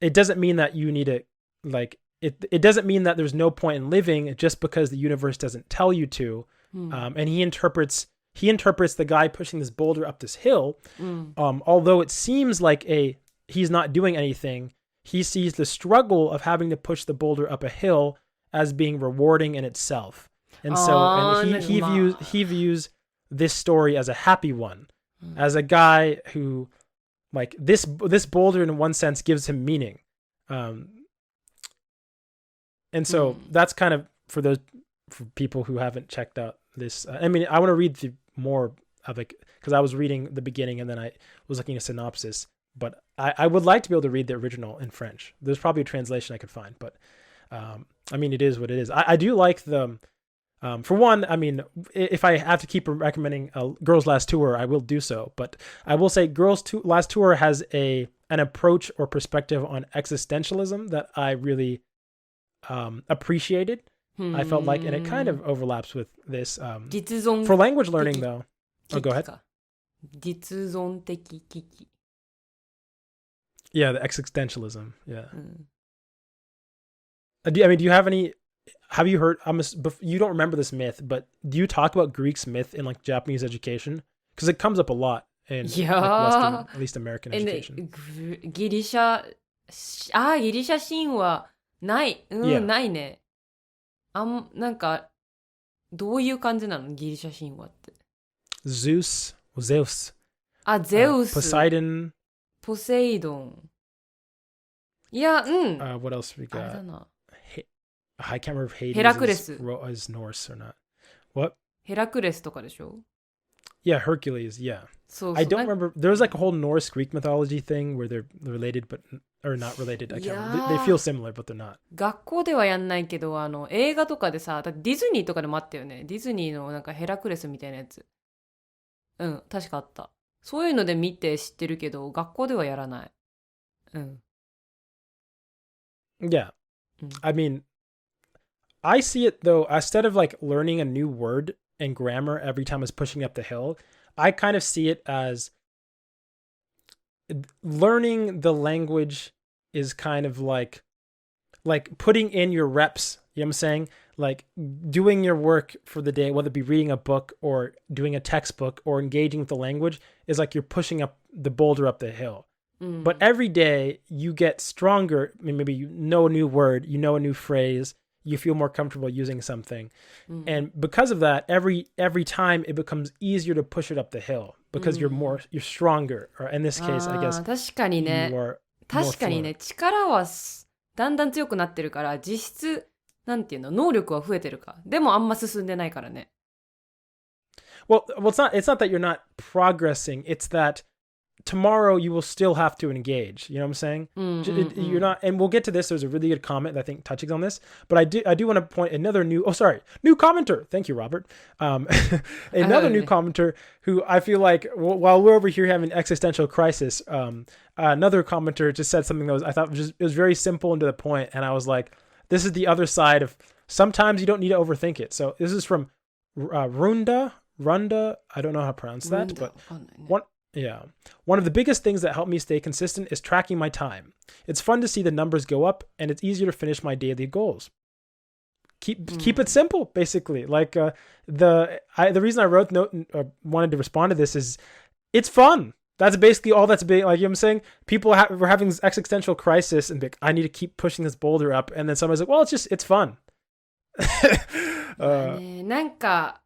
it doesn't mean that you need to, like, it doesn't mean that there's no point in living just because the universe doesn't tell you to. And he interprets the guy pushing this boulder up this hill, although it seems like he's not doing anything, he sees the struggle of having to push the boulder up a hill as being rewarding in itself. And so he views this story as a happy one, as a guy who, like, this boulder in one sense gives him meaning. And so that's kind of for people who haven't checked out this. I mean, I want to read more of it because I was reading the beginning and then I was looking at synopsis, but I would like to be able to read the original in French. There's probably a translation I could find, but I mean, it is what it is. I do like the, for one, I mean, if I have to keep recommending Girls Last Tour, I will do so, but I will say Last Tour has an approach or perspective on existentialism that I really appreciated. I felt like, and it kind of overlaps with this. For language learning, though. Oh, go ahead. 実存的危機。 Yeah, the existentialism. Yeah. Do you have any? Have you heard? You don't remember this myth, but do you talk about Greek's myth in, like, Japanese education? Because it comes up a lot in, like, Western, at least American education. ギリシャ神話ない、ないね。なんかどういう感じなのギリシャ神話って。Zeus. ゼウス。Poseidon. ポセイドン。いや、What else we got? あれだな。I can't remember if Hades ヘラクレス。is Norse or not. What? ヘラクレスとかでしょ Yeah, Hercules. Yeah. そう。I don't remember. There was like a whole Norse Greek mythology thing where they're related, or not related. I can't remember. They feel similar, but they're not. 学校ではやんないけど、映画とかでさ、ディズニーとかでもあったよね。ディズニーのなんかヘラクレスみたいなやつ。確かあった。そういうので見て知ってるけど、学校ではやらない。Yeah. I mean, I see it though, instead of like learning a new word and grammar every time it's pushing up the hill, I kind of see it as learning the language is kind of like putting in your reps. You know what I'm saying? Like doing your work for the day, whether it be reading a book or doing a textbook or engaging with the language, is like you're pushing up the boulder up the hill. But every day you get stronger. I mean, maybe you know a new word, you know a new phrase, you feel more comfortable using something. And because of that, every time it becomes easier to push it up the hill because you're stronger. Or in this case, I guess, 確かにね。確かにね、力はだんだん強くなってるから、実質、なんていうの、能力は増えてるか。でもあんま進んでないからね。Well, it's not that you're not progressing. It's that tomorrow you will still have to engage. You know what I'm saying? You're not, and we'll get to this. There's a really good comment that I think touches on this, but I do want to point another new commenter. Thank you, Robert. Another new commenter who I feel like while we're over here having existential crisis, another commenter just said something that I thought it was very simple and to the point. And I was like, this is the other side of sometimes you don't need to overthink it. So this is from Runda, I don't know how to pronounce that, but one of the biggest things that help me stay consistent is tracking my time. It's fun to see the numbers go up, and it's easier to finish my daily goals. Keep it simple, basically. Like the reason I wrote wanted to respond to this is it's fun. That's basically all that's big. Like, you know what I'm saying? People were having this existential crisis and I need to keep pushing this boulder up, and then somebody's like, well, it's fun. なんか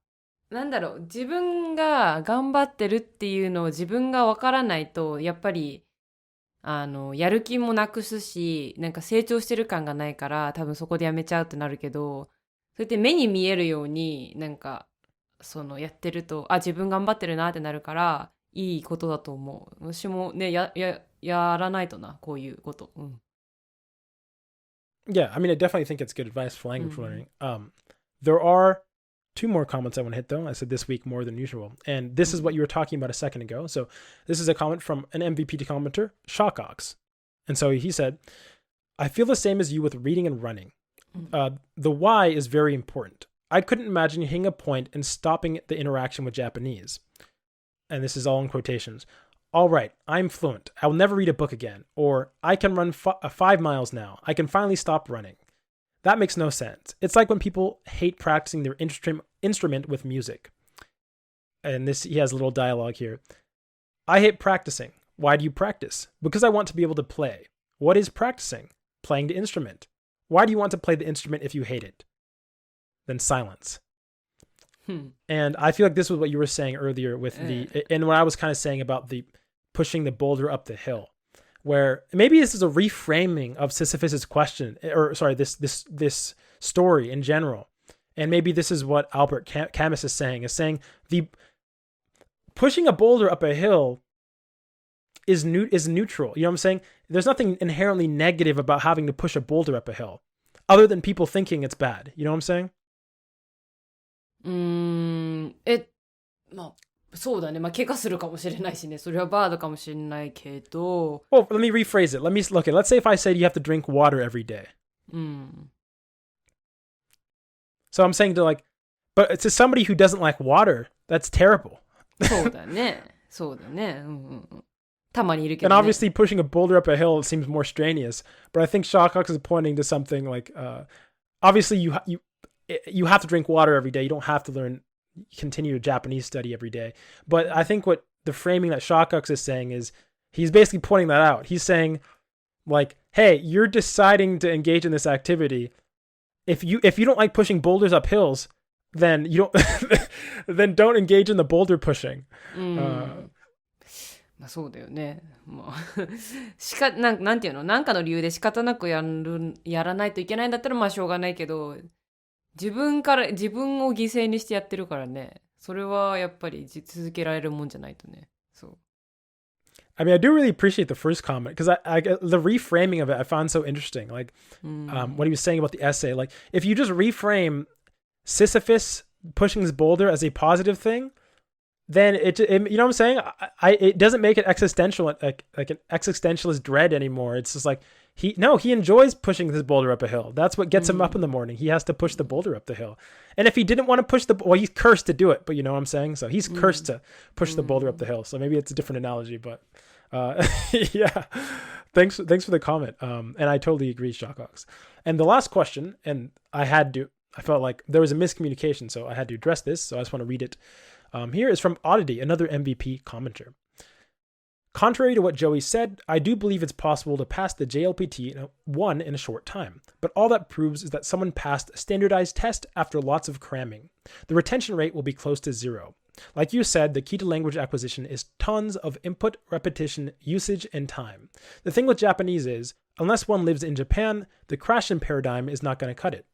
なんだろう、自分が頑張ってるっていうのを自分がわからないと、やっぱりやる気もなくすし、なんか成長してる感がないから、多分そこでやめちゃうってなるけど、そうやって目に見えるようになんかやってると、自分頑張ってるなってなるから、いいことだと思う。私もね、やらないとな、こういうこと。Yeah, I mean, I definitely think it's good advice for language learning. There are 2 more comments I want to hit, though. I said this week more than usual. And this is what you were talking about a second ago. So this is a comment from an MVP commenter, Shawcox. And so he said, I feel the same as you with reading and running. The why is very important. I couldn't imagine hitting a point and stopping the interaction with Japanese. And this is all in quotations. All right, I'm fluent. I will never read a book again. Or I can run 5 miles now. I can finally stop running. That makes no sense. It's like when people hate practicing their instrument with music. And he has a little dialogue here. I hate practicing. Why do you practice? Because I want to be able to play. What is practicing? Playing the instrument. Why do you want to play the instrument if you hate it? Then silence. And I feel like this was what you were saying earlier with and what I was kind of saying about the pushing the boulder up the hill. Where maybe this is a reframing of Sisyphus's question, or sorry, this story in general, and maybe this is what Albert Camus is saying the pushing a boulder up a hill is neutral. You know what I'm saying? There's nothing inherently negative about having to push a boulder up a hill, other than people thinking it's bad. You know what I'm saying? まあそうだね。まあ怪我するかもしれないしね。それはバードかもしれないけど。Well, let me rephrase it. Let's say if I said you have to drink water every day. So I'm saying but to somebody who doesn't like water, that's terrible. そうだね。そうだね。たまにいるけどね。And obviously pushing a boulder up a hill seems more strenuous, but I think Shawcox is pointing to something like obviously you have to drink water every day. You don't have to continue Japanese study every day. But I think what the framing that Shawcox is saying is he's basically pointing that out. He's saying like, hey, you're deciding to engage in this activity. If you don't like pushing boulders up hills, then then don't engage in the boulder pushing. まあそうだよね。まあなんていうの、なんかの理由で仕方なくやらないといけないんだったらまあしょうがないけど、自分を犠牲にしてやってるからね。それはやっぱり続けられるもんじゃないとね。そう。I mean, I do really appreciate the first comment because the reframing of it I found so interesting. Like what he was saying about the essay. Like if you just reframe Sisyphus pushing this boulder as a positive thing, then it you know what I'm saying? It doesn't make it existential like an existentialist dread anymore. It's just like he enjoys pushing this boulder up a hill. That's what gets him up in the morning. He has to push the boulder up the hill. And if he didn't want to push he's cursed to do it, but you know what I'm saying? So he's cursed to push the boulder up the hill. So maybe it's a different analogy, but yeah. Thanks for the comment. And I totally agree, Shawcox. And the last question, and I felt like there was a miscommunication, so I had to address this. So I just want to read it. Here is from Oddity, another MVP commenter. Contrary to what Joey said, I do believe it's possible to pass the JLPT-1 in a short time, but all that proves is that someone passed a standardized test after lots of cramming. The retention rate will be close to 0. Like you said, the key to language acquisition is tons of input, repetition, usage, and time. The thing with Japanese is, unless one lives in Japan, the Krashen paradigm is not going to cut it,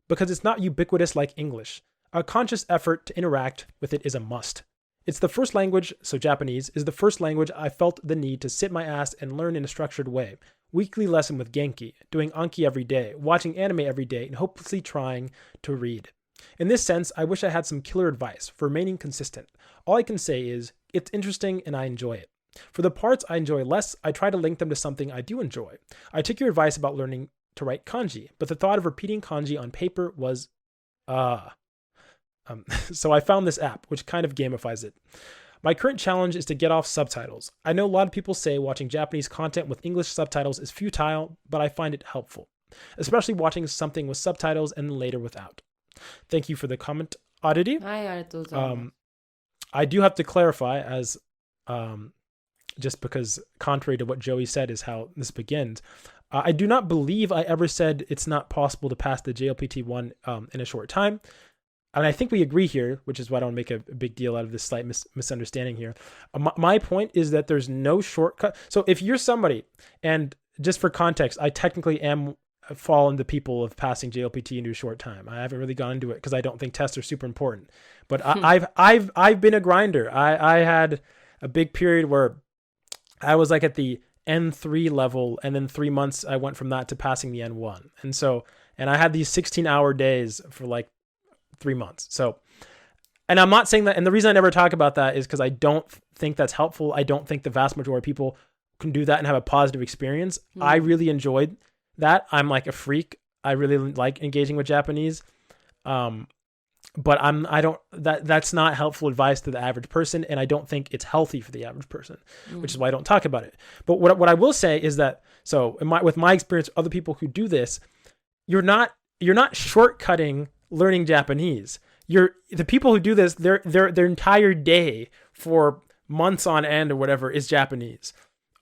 because it's not ubiquitous like English. A conscious effort to interact with it is a must. It's the first language, so Japanese, is the first language I felt the need to sit my ass and learn in a structured way. Weekly lesson with Genki, doing Anki every day, watching anime every day, and hopelessly trying to read. In this sense, I wish I had some killer advice for remaining consistent. All I can say is, it's interesting and I enjoy it. For the parts I enjoy less, I try to link them to something I do enjoy. I took your advice about learning to write kanji, but the thought of repeating kanji on paper was, so I found this app, which kind of gamifies it. My current challenge is to get off subtitles. I know a lot of people say watching Japanese content with English subtitles is futile, but I find it helpful, especially watching something with subtitles and later without. Thank you for the comment, Aditi. はい、ありがとうございます。I do have to clarify, as just because contrary to what Joey said is how this begins, I do not believe I ever said it's not possible to pass the JLPT-1 in a short time. And I think we agree here, which is why I don't make a big deal out of this slight misunderstanding here. My point is that there's no shortcut. So if you're somebody, and just for context, I technically am fall into people of passing JLPT into a short time. I haven't really gone into it because I don't think tests are super important. But I've been a grinder. I had a big period where I was like at the N3 level, and then 3 months I went from that to passing the N1. And I had these 16-hour days for like 3 months. So, and I'm not saying that, and the reason I never talk about that is because I don't think that's helpful. I don't think the vast majority of people can do that and have a positive experience. I really enjoyed that. I'm like a freak. I really like engaging with Japanese. But that's not helpful advice to the average person, and I don't think it's healthy for the average person, which is why I don't talk about it. But what I will say is that, so with my experience, other people who do this, you're not shortcutting learning Japanese. The people who do this, their entire day for months on end or whatever is Japanese.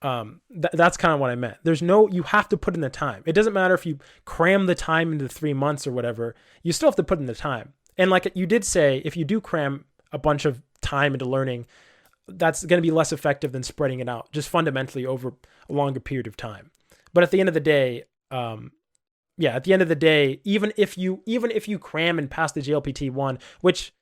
That's kind of what I meant. You have to put in the time. It doesn't matter if you cram the time into 3 months or whatever, you still have to put in the time. And like you did say, if you do cram a bunch of time into learning, that's going to be less effective than spreading it out just fundamentally over a longer period of time. But at the end of the day, even if you cram and pass the JLPT-1, which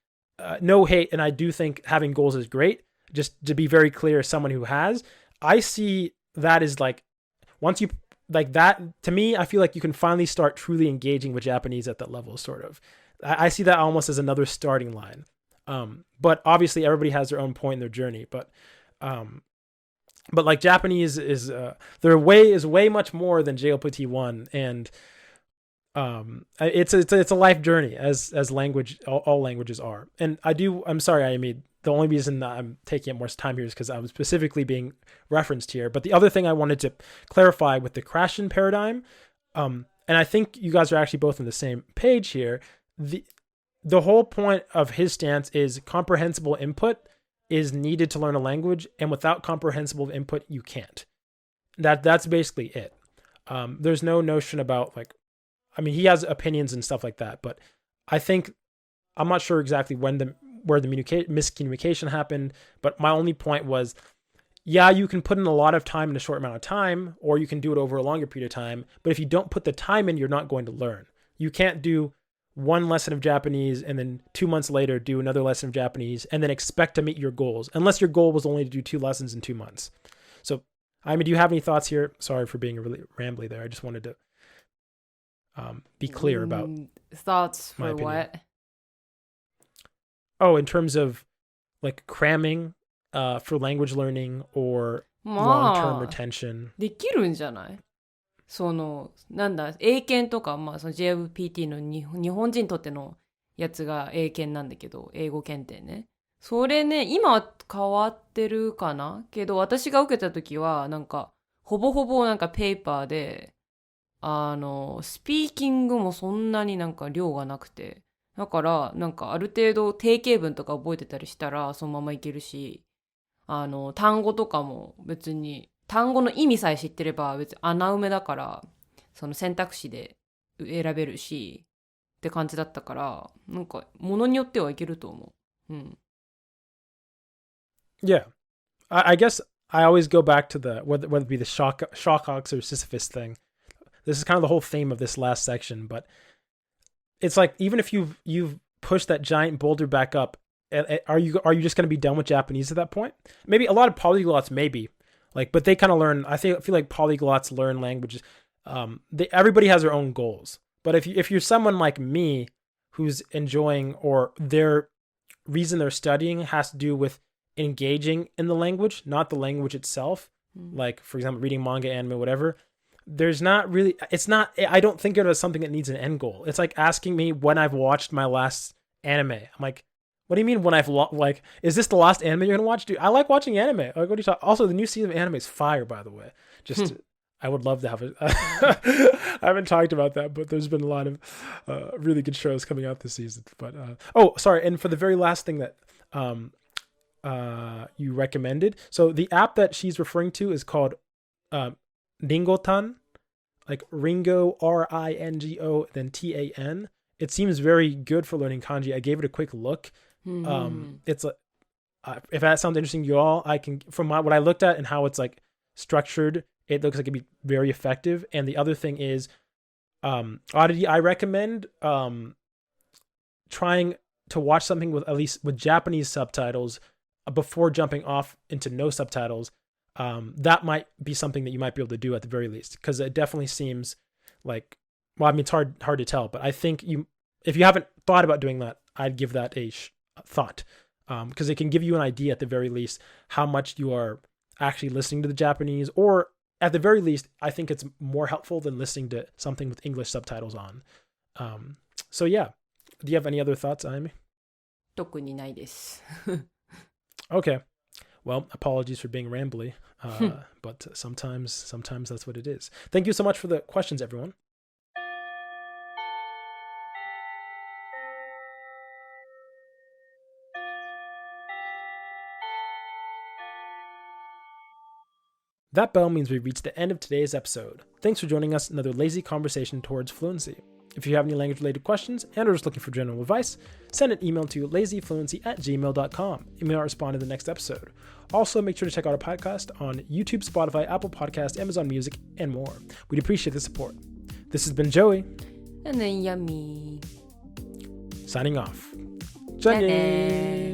no hate, and I do think having goals is great, just to be very clear, as someone who has, I see that as like, once you like that, to me, I feel like you can finally start truly engaging with Japanese at that level, sort of. I see that almost as another starting line. But obviously everybody has their own point in their journey, but like Japanese is their way is way much more than JLPT-1, and it's a life journey as language, all languages are. And I'm sorry, Ayumi, the only reason that I'm taking up more time here is because I'm specifically being referenced here. But the other thing I wanted to clarify with the Krashen paradigm, and I think you guys are actually both on the same page here. The whole point of his stance is comprehensible input is needed to learn a language, and without comprehensible input, you can't. That's basically it. There's no notion about he has opinions and stuff like that, but I think I'm not sure exactly where the miscommunication happened, but my only point was, yeah, you can put in a lot of time in a short amount of time, or you can do it over a longer period of time, but if you don't put the time in, you're not going to learn. You can't do one lesson of Japanese and then 2 months later do another lesson of Japanese and then expect to meet your goals, unless your goal was only to do 2 lessons in 2 months. So, do you have any thoughts here? Sorry for being really rambly there. I just wanted to be clear about thoughts for my opinion. what? Oh, in terms of like cramming for language learning or long-term retention. できるんじゃない？英検とか、その JLPT の日本人にとってのやつが英検なんだけど、英語検定ね。それね、今は変わってるかなけど、私が受けた時は、ほぼほぼペーパーで、スピーキングもそんなに量がなくて、だからある程度定型文とか覚えてたりしたらそのままいけるし、単語とかも別に単語の意味さえ知ってれば別に穴埋めだから、その選択肢で選べるしって感じだったから、なんかものによってはいけると思う。うん。Yeah. I guess I always go back to the whether it be the Shawhawks or Sisyphus thing. This is kind of the whole theme of this last section, but it's like even if you've pushed that giant boulder back up, are you just going to be done with Japanese at that point? Maybe a lot of polyglots, maybe, like, but they kind of learn. I feel like polyglots learn languages. Everybody has their own goals, but if you're someone like me who's enjoying, or their reason they're studying has to do with engaging in the language, not the language itself, like for example reading manga, anime, whatever, there's not really, it's not, I don't think of it as something that needs an end goal. It's like asking me when I've watched my last anime. I'm like, what do you mean when I've like, is this the last anime you're gonna watch? Dude, I like watching anime. Like, what are you talking? Also, the new season of anime is fire, by the way. Just I would love to have it. I haven't talked about that, but there's been a lot of really good shows coming out this season. But oh, sorry, and for the very last thing that you recommended, so the app that she's referring to is called Ringotan, like Ringo, Ringo, then TAN. It seems very good for learning kanji. I gave it a quick look. It's if that sounds interesting to you all, I can, from what I looked at and how it's like structured, it looks like it'd be very effective. And the other thing is, oddity, I recommend trying to watch something with, at least with Japanese subtitles, before jumping off into no subtitles. That might be something that you might be able to do at the very least, because it definitely seems like, well, I mean, it's hard to tell, but I think if you haven't thought about doing that, I'd give that a thought, because it can give you an idea at the very least how much you are actually listening to the Japanese, or at the very least, I think it's more helpful than listening to something with English subtitles on. So yeah, do you have any other thoughts, Amy? 特にないです。Okay. Well, apologies for being rambly, but sometimes that's what it is. Thank you so much for the questions, everyone. That bell means we've reached the end of today's episode. Thanks for joining us in another lazy conversation towards fluency. If you have any language-related questions and are just looking for general advice, send an email to lazyfluency@gmail.com and we might respond in the next episode. Also, make sure to check out our podcast on YouTube, Spotify, Apple Podcasts, Amazon Music, and more. We'd appreciate the support. This has been Joey. And then Yummy. Signing off. じゃあねー。